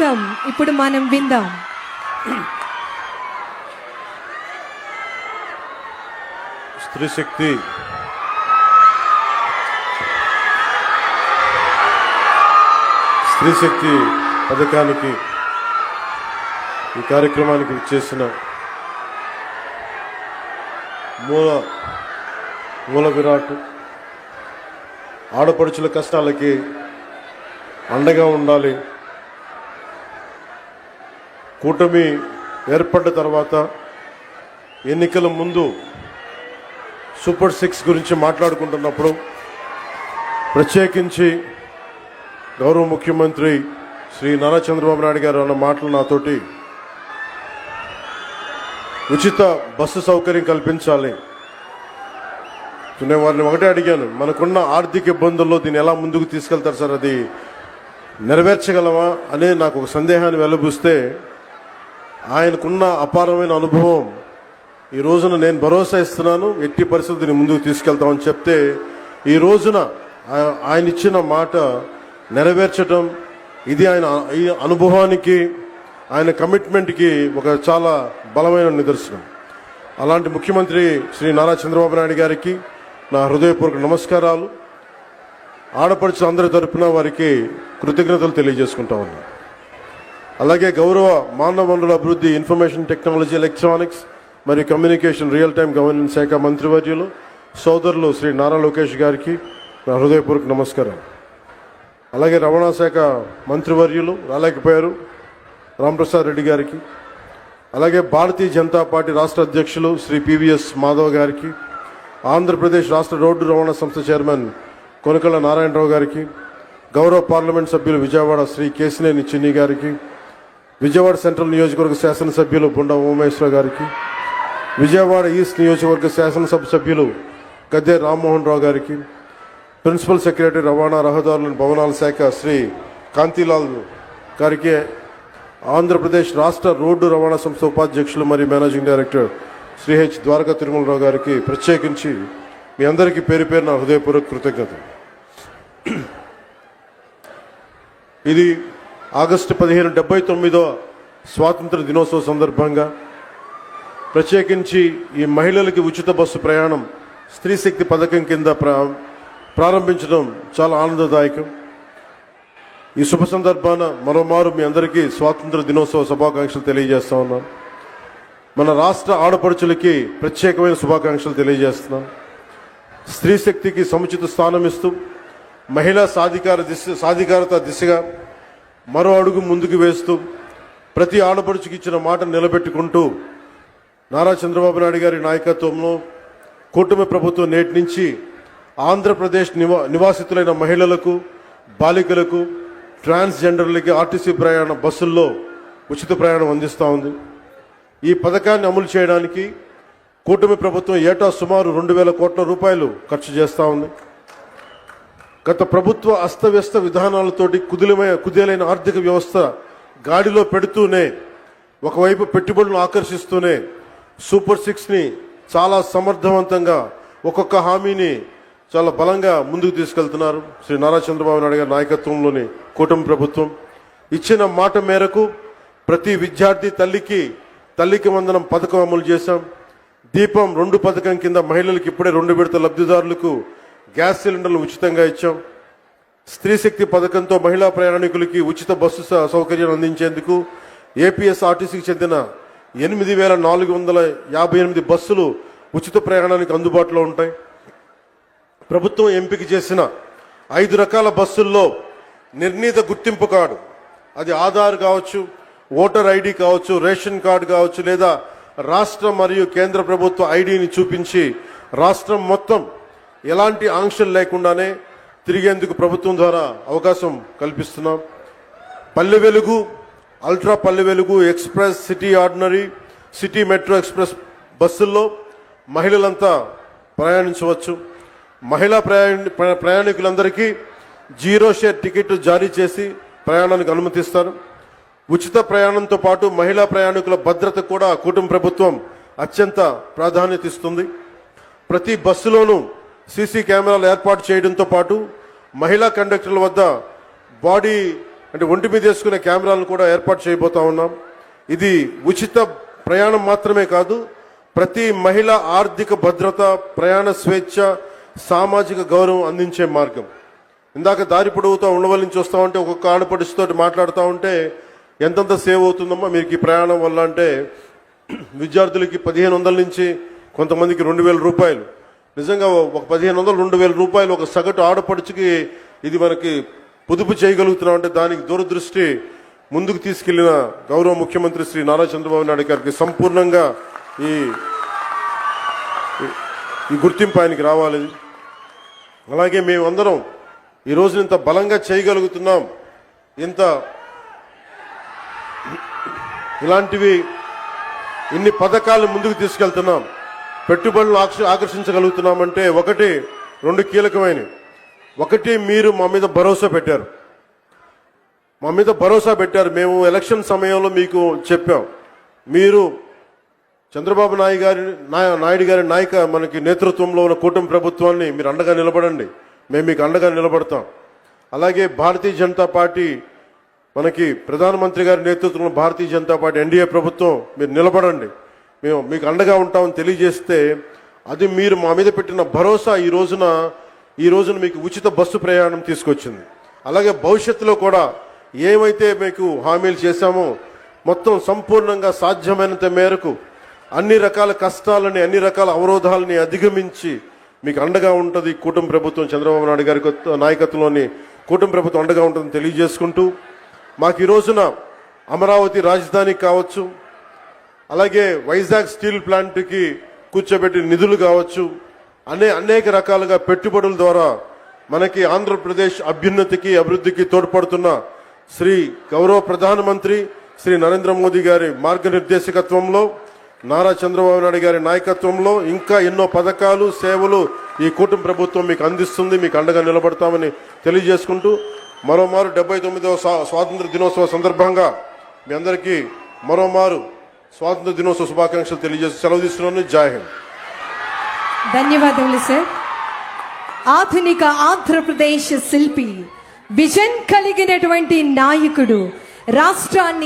ప్రసంగం ఇప్పుడు మనం విందాం. స్త్రీ శక్తి పథకానికి ఈ కార్యక్రమానికి చేసిన మూల విరాట్ ఆడపడుచుల కష్టాలకి అండగా ఉండాలి. కూటమి ఏర్పడ్డ తర్వాత ఎన్నికల ముందు సూపర్ 6 గురించి మాట్లాడుకుంటున్నప్పుడు ప్రత్యేకించి గౌరవ ముఖ్యమంత్రి శ్రీ నారా చంద్రబాబు నాయుడు గారు అన్న మాటలు నాతోటి ఉచిత బస్సు సౌకర్యం కల్పించాలి. నేను వారిని ఒకటే అడిగాను, మనకున్న ఆర్థిక ఇబ్బందుల్లో దీన్ని ఎలా ముందుకు తీసుకెళ్తారు సార్, అది నెరవేర్చగలమా అనే నాకు ఒక సందేహాన్ని వెలుబుస్తే ఆయనకున్న అపారమైన అనుభవం ఈ రోజున నేను భరోసా ఇస్తున్నాను, ఎట్టి పరిస్థితిని ముందుకు తీసుకెళ్తామని చెప్తే ఈ రోజున ఆయన ఇచ్చిన మాట నెరవేర్చడం ఇది ఆయన ఈ అనుభవానికి ఆయన కమిట్మెంట్కి ఒక చాలా బలమైన నిదర్శనం. అలాంటి ముఖ్యమంత్రి శ్రీ నారా చంద్రబాబు నాయుడు గారికి నా హృదయపూర్వక నమస్కారాలు. ఆడపడుచు అందరి తరపున వారికి కృతజ్ఞతలు తెలియజేసుకుంటా ఉన్నాను. అలాగే గౌరవ మానవ వనరుల అభివృద్ధి, ఇన్ఫర్మేషన్ టెక్నాలజీ, ఎలక్ట్రానిక్స్ మరియు కమ్యూనికేషన్ రియల్ టైం గవర్నెన్స్ శాఖ మంత్రివర్యులు సోదరులు శ్రీ నారా లోకేష్ గారికి నా హృదయపూర్వక నమస్కారాలు. అలాగే రవాణా శాఖ మంత్రివర్యులు రాలేకపోయారు రాంప్రసాద్ రెడ్డి గారికి, అలాగే భారతీయ జనతా పార్టీ రాష్ట్ర అధ్యక్షులు శ్రీ పివిఎస్ మాధవ్ గారికి, ఆంధ్రప్రదేశ్ రాష్ట్ర రోడ్డు రవాణా సంస్థ చైర్మన్ కొనకళ్ళ నారాయణరావు గారికి, గౌరవ పార్లమెంట్ సభ్యులు విజయవాడ శ్రీ కేసినేని చిన్ని గారికి, విజయవాడ సెంట్రల్ నియోజకవర్గ శాసనసభ్యులు బుండా ఉమేశ్వర గారికి, విజయవాడ ఈస్ట్ నియోజకవర్గ శాసనసభ సభ్యులు గద్దె రామ్మోహన్ రావు గారికి, ప్రిన్సిపల్ సెక్రటరీ రవాణా రహదారుల భవనాల శాఖ శ్రీ కాంతిలాల్ గారికి, ఆంధ్రప్రదేశ్ రాష్ట్ర రోడ్డు రవాణా సంస్థ ఉపాధ్యక్షులు మరియు managing director Shri H Dwaraka Tirumalarao గారికి ప్రత్యేకించి మీ అందరికీ పేరు పేరు నా హృదయపూర్వక కృతజ్ఞతలు. ఇది ఆగస్టు 15 79వ స్వాతంత్ర దినోత్సవ సందర్భంగా ప్రత్యేకించి ఈ మహిళలకి ఉచిత బస్సు ప్రయాణం స్త్రీ శక్తి పథకం కింద ప్రారంభించడం చాలా ఆనందదాయకం. ఈ శుభ సందర్భాన మరోమారు మీ అందరికీ స్వాతంత్ర దినోత్సవ శుభాకాంక్షలు తెలియజేస్తా ఉన్నాను. మన రాష్ట్ర ఆడపడుచులకి ప్రత్యేకమైన శుభాకాంక్షలు తెలియజేస్తున్నాను. స్త్రీ శక్తికి సముచిత స్థానం ఇస్తూ మహిళా సాధికారత దిశగా మరో అడుగు ముందుకు వేస్తూ ప్రతి ఆడపడుచుకి ఇచ్చిన మాట నిలబెట్టుకుంటూ నారా చంద్రబాబు నాయుడు గారి నాయకత్వంలో కూటమి ప్రభుత్వం నేటి నుంచి ఆంధ్రప్రదేశ్ నివాసితులైన మహిళలకు, బాలికలకు, ట్రాన్స్జెండర్లకి ఆర్టీసీ బస్సుల్లో ఉచిత ప్రయాణం అందిస్తూ ఉంది. ఈ పథకాన్ని అమలు చేయడానికి కూటమి ప్రభుత్వం ఏటా సుమారు 2000 కోట్ల రూపాయలు ఖర్చు చేస్తూ ఉంది. గత ప్రభుత్వ అస్తవ్యస్త విధానాలతోటి కుదేలైన ఆర్థిక వ్యవస్థ గాడిలో పెడుతూనే, ఒకవైపు పెట్టుబడులను ఆకర్షిస్తూనే సూపర్ 6ని చాలా సమర్థవంతంగా ఒక్కొక్క హామీని చాలా బలంగా ముందుకు తీసుకెళ్తున్నారు శ్రీ నారా చంద్రబాబు నాయుడు గారి నాయకత్వంలోని కూటమి ప్రభుత్వం. ఇచ్చిన మాట మేరకు ప్రతి విద్యార్థి తల్లికి వందనం పథకం అమలు చేశాం. దీపం 2 పథకం కింద మహిళలకు ఇప్పుడే 2 విడత లబ్ధిదారులకు గ్యాస్ సిలిండర్లు ఉచితంగా ఇచ్చాం. స్త్రీ శక్తి పథకంతో మహిళా ప్రయాణికులకి ఉచిత బస్సు సౌకర్యం అందించేందుకు ఏపీఎస్ఆర్టీసీకి చెందిన 8458 బస్సులు ఉచిత ప్రయాణానికి అందుబాటులో ఉంటాయి. ప్రభుత్వం ఎంపిక చేసిన 5 రకాల బస్సుల్లో నిర్ణీత గుర్తింపు కార్డు, అది ఆధార్ కావచ్చు, ఓటర్ ఐడి కావచ్చు, రేషన్ కార్డు కావచ్చు, లేదా రాష్ట్ర మరియు కేంద్ర ప్రభుత్వ ఐడిని చూపించి రాష్ట్రం మొత్తం ఎలాంటి ఆంక్షలు లేకుండానే తిరిగేందుకు ప్రభుత్వం ద్వారా అవకాశం కల్పిస్తున్నాం. Palle Velugu, ultra Palle Velugu, express, city ordinary, city metro express బస్సుల్లో మహిళలంతా ప్రయాణించవచ్చు. మహిళా ప్రయాణికులందరికీ 0 షేర్ టికెట్ జారీ చేసి ప్రయాణానికి అనుమతిస్తారు. ఉచిత ప్రయాణంతో పాటు మహిళా ప్రయాణికుల భద్రత కూడా కూటమి ప్రభుత్వం అత్యంత ప్రాధాన్యత ఇస్తుంది. ప్రతి బస్సులోనూ సీసీ కెమెరాలు ఏర్పాటు చేయడంతో పాటు మహిళా కండక్టర్ల వద్ద బాడీ అంటే ఒంటి మీద వేసుకునే కెమెరాలను కూడా ఏర్పాటు చేయబోతా ఉన్నాం. ఇది ఉచిత ప్రయాణం మాత్రమే కాదు, ప్రతి మహిళ ఆర్థిక భద్రత, ప్రయాణ స్వేచ్ఛ, సామాజిక గౌరవం అందించే మార్గం. ఇందాక దారి పొడవుతో ఉండవల్లి నుంచి వస్తా ఉంటే ఒక్కొక్క ఆడపడుచుతో మాట్లాడుతూ ఉంటే ఎంతంత సేవ్ అవుతుందమ్మా మీకు ఈ ప్రయాణం వల్ల అంటే, విద్యార్థులకి 1500 నుంచి కొంతమందికి 2000 రూపాయలు. నిజంగా ఒక 1500 2000 రూపాయలు ఒక సగటు ఆడపడుచుకి ఇది మనకి పొదుపు చేయగలుగుతున్నాం అంటే దానికి దూరదృష్టి ముందుకు తీసుకెళ్లిన గౌరవ ముఖ్యమంత్రి శ్రీ నారా చంద్రబాబు నాయుడు గారికి సంపూర్ణంగా ఈ గుర్తింపు ఆయనకి రావాలి. అలాగే మేమందరం ఈ రోజు ఇంత బలంగా చేయగలుగుతున్నాం, ఇలాంటివి ఇన్ని పథకాలు ముందుకు తీసుకెళ్తున్నాం, పెట్టుబడులు ఆకర్షించగలుగుతున్నామంటే ఒకటి 2 కీలకమైనవి. ఒకటి, మీరు మా మీద భరోసా పెట్టారు. మేము ఎలక్షన్ సమయంలో మీకు చెప్పాం, మీరు చంద్రబాబు నాయుడు గారి మనకి నేతృత్వంలో ఉన్న కూటమి ప్రభుత్వాన్ని మీరు అండగా నిలబడండి, మేము మీకు అండగా నిలబడతాం. అలాగే భారతీయ జనతా పార్టీ, మనకి ప్రధానమంత్రి గారి నేతృత్వంలో భారతీయ జనతా పార్టీ ఎన్డీఏ ప్రభుత్వం, మీరు నిలబడండి, మేము మీకు అండగా ఉంటామని తెలియజేస్తే, అది మీరు మా మీద పెట్టిన భరోసా ఈ రోజున మీకు ఉచిత బస్సు ప్రయాణం తీసుకొచ్చింది. అలాగే భవిష్యత్తులో కూడా ఏమైతే మీకు హామీలు చేశామో మొత్తం సంపూర్ణంగా సాధ్యమైనంత మేరకు అన్ని రకాల కష్టాలని, అన్ని రకాల అవరోధాలని అధిగమించి మీకు అండగా ఉంటుంది కూటమి ప్రభుత్వం, చంద్రబాబు నాయుడు గారి నాయకత్వంలోని కూటమి ప్రభుత్వం అండగా ఉంటుందని తెలియజేసుకుంటూ, మాకు ఈ రోజున అమరావతి రాజధాని కావచ్చు, అలాగే వైజాగ్ స్టీల్ ప్లాంట్కి కూర్చోబెట్టిన నిధులు కావచ్చు, అనేక రకాలుగా పెట్టుబడుల ద్వారా మనకి ఆంధ్రప్రదేశ్ అభ్యున్నతికి, అభివృద్ధికి తోడ్పడుతున్న శ్రీ గౌరవ ప్రధానమంత్రి శ్రీ నరేంద్ర మోదీ గారి మార్గనిర్దేశకత్వంలో, నారా చంద్రబాబు నాయుడు గారి నాయకత్వంలో ఇంకా ఎన్నో పథకాలు, సేవలు ఈ కూటమి ప్రభుత్వం మీకు అందిస్తుంది. మీకు అండగా నిలబడతామని తెలియజేసుకుంటూ, మరోమారు 79వ స్వాతంత్ర దినోత్సవ సందర్భంగా మీ అందరికీ మరోమారు స్వాతంత్ర దినోత్సవ శుభాకాంక్షలు తెలియజేసి సెలవు తీసుకున్నాను. జై హింద్. ధన్యవాదములు సార్. ఆధునిక ఆంధ్రప్రదేశ్ శిల్పి, విజన్ కలిగినటువంటి నాయకుడు, రాష్ట్రాన్ని